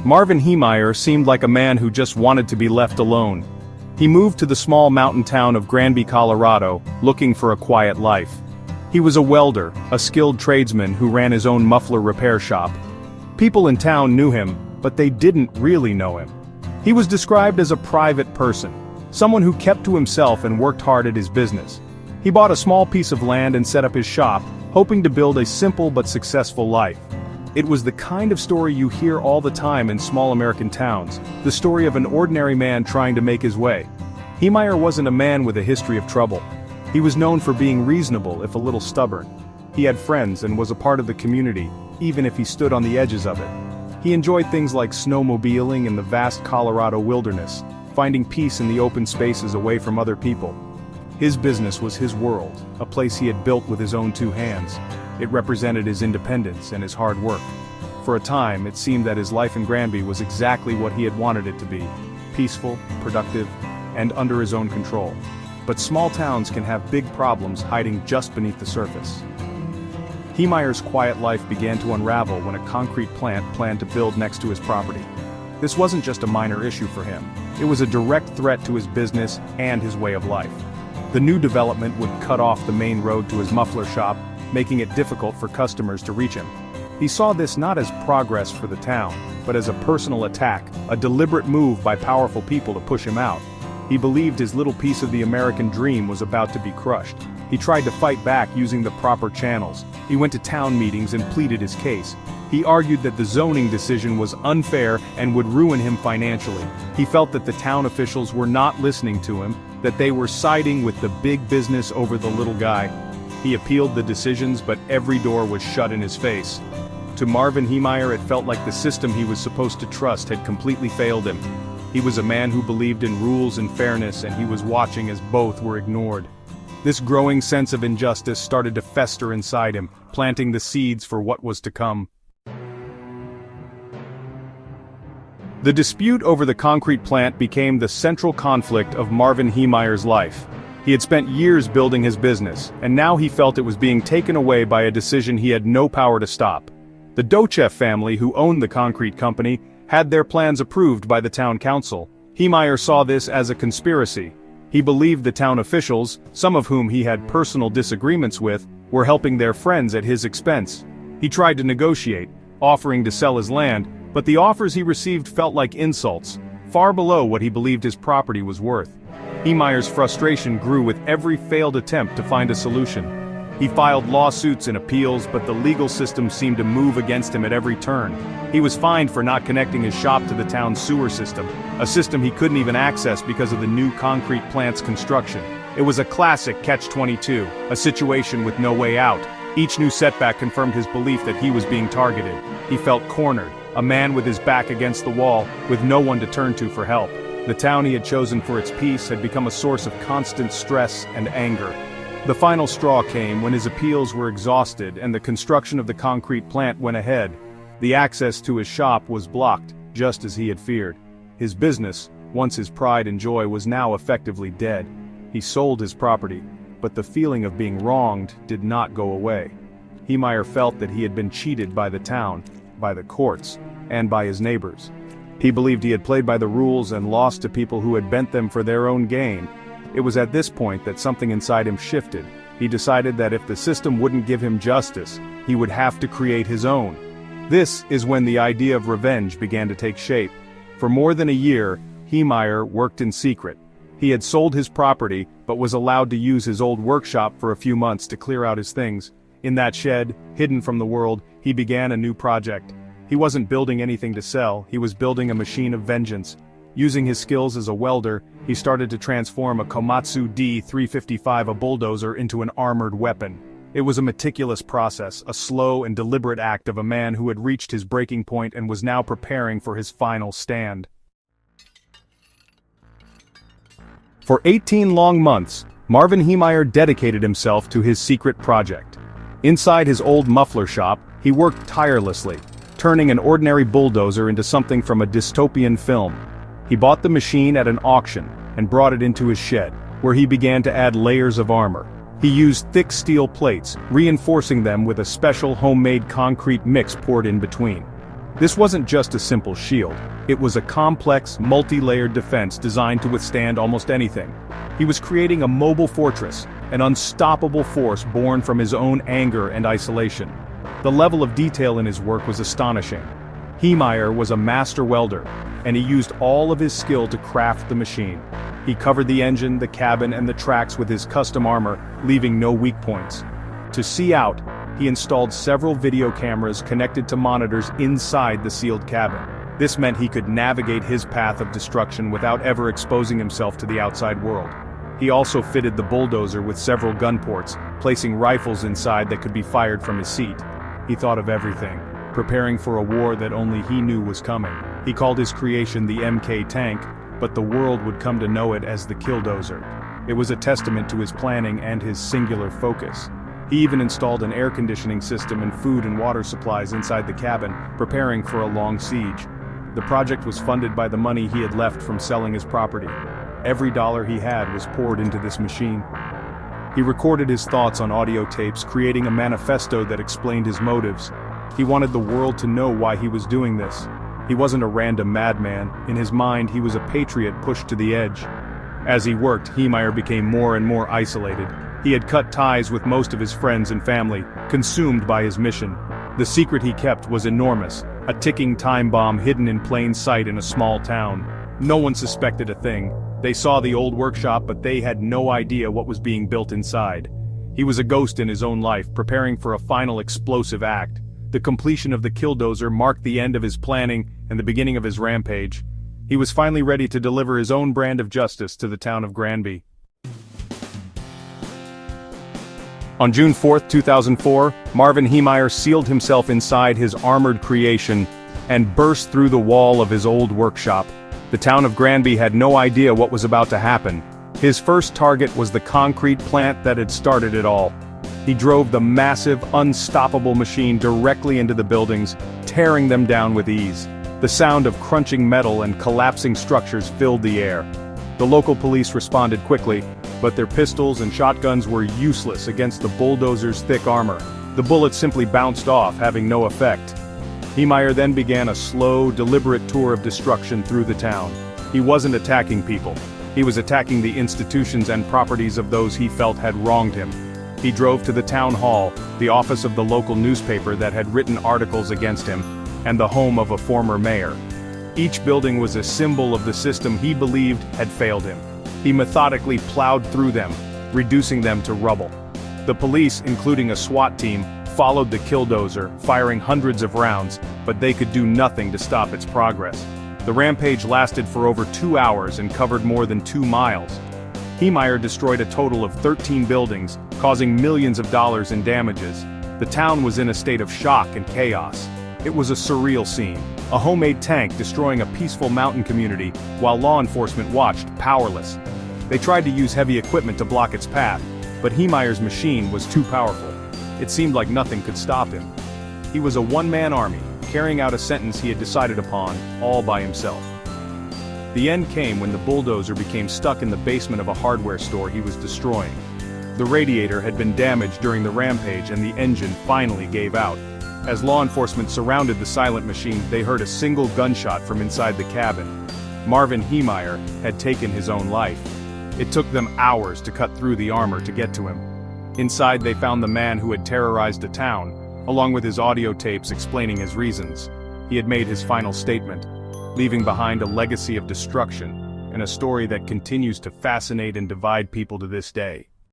Marvin Heemayer seemed like a man who just wanted to be left alone. He moved to the small mountain town of Granby, Colorado, looking for a quiet life. He was a welder, a skilled tradesman who ran his own muffler repair shop. People in town knew him, but they didn't really know him. He was described as a private person, someone who kept to himself and worked hard at his business. He bought a small piece of land and set up his shop, hoping to build a simple but successful life. It was the kind of story you hear all the time in small American towns, the story of an ordinary man trying to make his way. Heemayer wasn't a man with a history of trouble. He was known for being reasonable if a little stubborn. He had friends and was a part of the community, even if he stood on the edges of it. He enjoyed things like snowmobiling in the vast Colorado wilderness, finding peace in the open spaces away from other people. His business was his world, a place he had built with his own two hands. It represented his independence and his hard work. For a time, it seemed that his life in Granby was exactly what he had wanted it to be: peaceful, productive, and under his own control. But small towns can have big problems hiding just beneath the surface. Heemayer's quiet life began to unravel when a concrete plant planned to build next to his property. This wasn't just a minor issue for him. It was a direct threat to his business and his way of life. The new development would cut off the main road to his muffler shop, making it difficult for customers to reach him. He saw this not as progress for the town, but as a personal attack, a deliberate move by powerful people to push him out. He believed his little piece of the American dream was about to be crushed. He tried to fight back using the proper channels. He went to town meetings and pleaded his case. He argued that the zoning decision was unfair and would ruin him financially. He felt that the town officials were not listening to him, that they were siding with the big business over the little guy. He appealed the decisions, but every door was shut in his face. To Marvin Heemayer, it felt like the system he was supposed to trust had completely failed him. He was a man who believed in rules and fairness, and he was watching as both were ignored. This growing sense of injustice started to fester inside him, planting the seeds for what was to come. The dispute over the concrete plant became the central conflict of Marvin Heemayer's life. He had spent years building his business, and now he felt it was being taken away by a decision he had no power to stop. The Dochev family, who owned the concrete company, had their plans approved by the town council. Heemayer saw this as a conspiracy. He believed the town officials, some of whom he had personal disagreements with, were helping their friends at his expense. He tried to negotiate, offering to sell his land, but the offers he received felt like insults, far below what he believed his property was worth. Heemayer's frustration grew with every failed attempt to find a solution. He filed lawsuits and appeals, but the legal system seemed to move against him at every turn. He was fined for not connecting his shop to the town's sewer system, a system he couldn't even access because of the new concrete plant's construction. It was a classic catch-22, a situation with no way out. Each new setback confirmed his belief that he was being targeted. He felt cornered, a man with his back against the wall, with no one to turn to for help. The town he had chosen for its peace had become a source of constant stress and anger. The final straw came when his appeals were exhausted and the construction of the concrete plant went ahead. The access to his shop was blocked, just as he had feared. His business, once his pride and joy, was now effectively dead. He sold his property, but the feeling of being wronged did not go away. Heemayer felt that he had been cheated by the town, by the courts, and by his neighbors. He believed he had played by the rules and lost to people who had bent them for their own gain. It was at this point that something inside him shifted. He decided that if the system wouldn't give him justice, he would have to create his own. This is when the idea of revenge began to take shape. For more than a year, Heemayer worked in secret. He had sold his property, but was allowed to use his old workshop for a few months to clear out his things. In that shed, hidden from the world, he began a new project. He wasn't building anything to sell, he was building a machine of vengeance. Using his skills as a welder, he started to transform a Komatsu D355, a bulldozer, into an armored weapon. It was a meticulous process, a slow and deliberate act of a man who had reached his breaking point and was now preparing for his final stand. For 18 long months, Marvin Heemayer dedicated himself to his secret project. Inside his old muffler shop, he worked tirelessly, turning an ordinary bulldozer into something from a dystopian film. He bought the machine at an auction and brought it into his shed, where he began to add layers of armor. He used thick steel plates, reinforcing them with a special homemade concrete mix poured in between. This wasn't just a simple shield. It was a complex, multi-layered defense designed to withstand almost anything. He was creating a mobile fortress, an unstoppable force born from his own anger and isolation. The level of detail in his work was astonishing. Heemayer was a master welder, and he used all of his skill to craft the machine. He covered the engine, the cabin, and the tracks with his custom armor, leaving no weak points. To see out, he installed several video cameras connected to monitors inside the sealed cabin. This meant he could navigate his path of destruction without ever exposing himself to the outside world. He also fitted the bulldozer with several gun ports, placing rifles inside that could be fired from his seat. He thought of everything, preparing for a war that only he knew was coming. He called his creation the MK tank, but the world would come to know it as the Killdozer. It was a testament to his planning and his singular focus. He even installed an air conditioning system and food and water supplies inside the cabin, preparing for a long siege. The project was funded by the money he had left from selling his property. Every dollar he had was poured into this machine. He recorded his thoughts on audio tapes, creating a manifesto that explained his motives. He wanted the world to know why he was doing this. He wasn't a random madman. In his mind, he was a patriot pushed to the edge. As he worked, Heemayer became more and more isolated. He had cut ties with most of his friends and family, consumed by his mission. The secret he kept was enormous, a ticking time bomb hidden in plain sight in a small town. No one suspected a thing. They saw the old workshop, but they had no idea what was being built inside. He was a ghost in his own life, preparing for a final explosive act. The completion of the Killdozer marked the end of his planning and the beginning of his rampage. He was finally ready to deliver his own brand of justice to the town of Granby. On June 4, 2004, Marvin Heemayer sealed himself inside his armored creation and burst through the wall of his old workshop. The town of Granby had no idea what was about to happen. His first target was the concrete plant that had started it all. He drove the massive, unstoppable machine directly into the buildings, tearing them down with ease. The sound of crunching metal and collapsing structures filled the air. The local police responded quickly, but their pistols and shotguns were useless against the bulldozer's thick armor. The bullets simply bounced off, having no effect. Heemayer then began a slow, deliberate tour of destruction through the town. He wasn't attacking people. He was attacking the institutions and properties of those he felt had wronged him. He drove to the town hall, the office of the local newspaper that had written articles against him, and the home of a former mayor. Each building was a symbol of the system he believed had failed him. He methodically plowed through them, reducing them to rubble. The police, including a SWAT team, followed the Killdozer, firing hundreds of rounds, but they could do nothing to stop its progress. The rampage lasted for over 2 hours and covered more than 2 miles. Heemayer destroyed a total of 13 buildings, causing millions of dollars in damages. The town was in a state of shock and chaos. It was a surreal scene, a homemade tank destroying a peaceful mountain community, while law enforcement watched, powerless. They tried to use heavy equipment to block its path, but Heemayer's machine was too powerful. It seemed like nothing could stop him. He was a one-man army, carrying out a sentence he had decided upon, all by himself. The end came when the bulldozer became stuck in the basement of a hardware store he was destroying. The radiator had been damaged during the rampage and the engine finally gave out. As law enforcement surrounded the silent machine, they heard a single gunshot from inside the cabin. Marvin Heemayer had taken his own life. It took them hours to cut through the armor to get to him. Inside they found the man who had terrorized the town, along with his audio tapes explaining his reasons. He had made his final statement, leaving behind a legacy of destruction, and a story that continues to fascinate and divide people to this day.